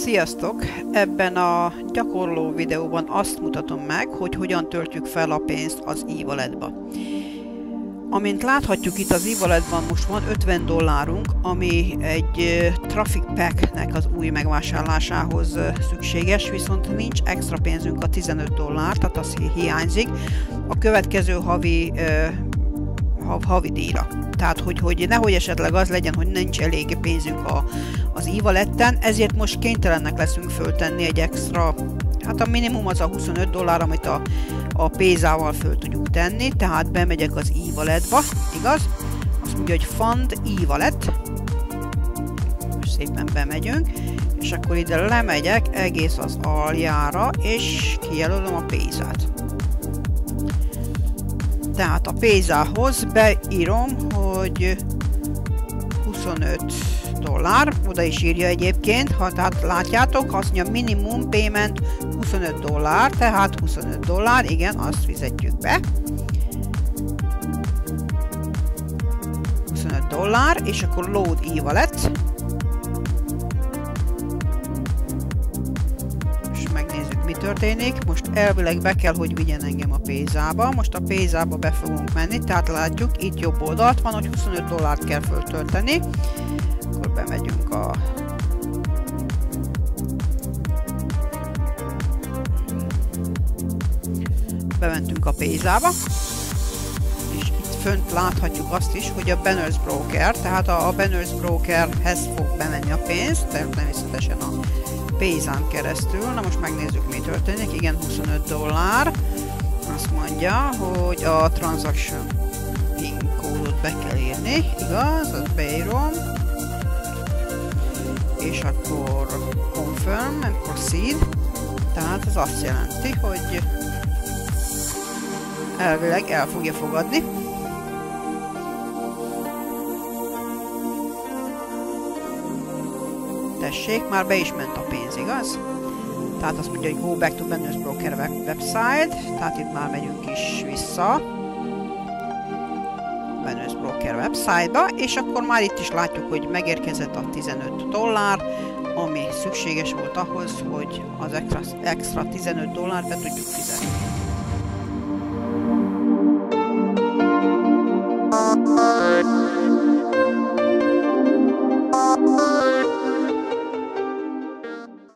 Sziasztok! Ebben a gyakorló videóban azt mutatom meg, hogy hogyan töltjük fel a pénzt az e-walletba. Amint láthatjuk, itt az e-walletban most van $50, ami egy Traffic Pack-nek az új megvásárlásához szükséges, viszont nincs extra pénzünk a $15, tehát az hiányzik a következő havi díjra. Tehát, hogy nehogy esetleg az legyen, hogy nincs elég pénzünk az e-walletten, ezért most kénytelenek leszünk föltenni egy extra, hát a minimum az a $25, amit a Pézával föl tudjuk tenni, tehát bemegyek az e-walletba, igaz? Azt mondja, hogy Fund e-wallet, most szépen bemegyünk, és akkor ide lemegyek egész az aljára, és kijelölöm a Pézát. Tehát a Pézához beírom, hogy $25, oda is írja egyébként, ha tehát látjátok, azt mondja minimum payment $25, tehát $25, igen, azt fizetjük be. $25, és akkor load e-wallet. Mi történik? Most elvileg be kell, hogy vigyen engem a Pézába. Most a Pézába be fogunk menni, tehát látjuk, itt jobb oldalt van, hogy $25 kell föltölteni. Akkor bemegyünk a... Bementünk a Pézába, és itt fönt láthatjuk azt is, hogy a Banners Broker, tehát a Banners Brokerhez fog bemenni a pénz, természetesen a Pézán keresztül. Na most megnézzük, mi történik. Igen, $25. Azt mondja, hogy a transaction pin kódot be kell írni. Igaz? Azt beírom. És akkor confirm and proceed. Tehát ez azt jelenti, hogy elvileg el fogja fogadni. Tessék, már be is ment a pénz, igaz? Tehát azt mondja, hogy go back to Banners Broker website, tehát itt már megyünk is vissza Banners Broker website-ba, és akkor már itt is látjuk, hogy megérkezett a $15, ami szükséges volt ahhoz, hogy az extra $15 be tudjuk fizetni.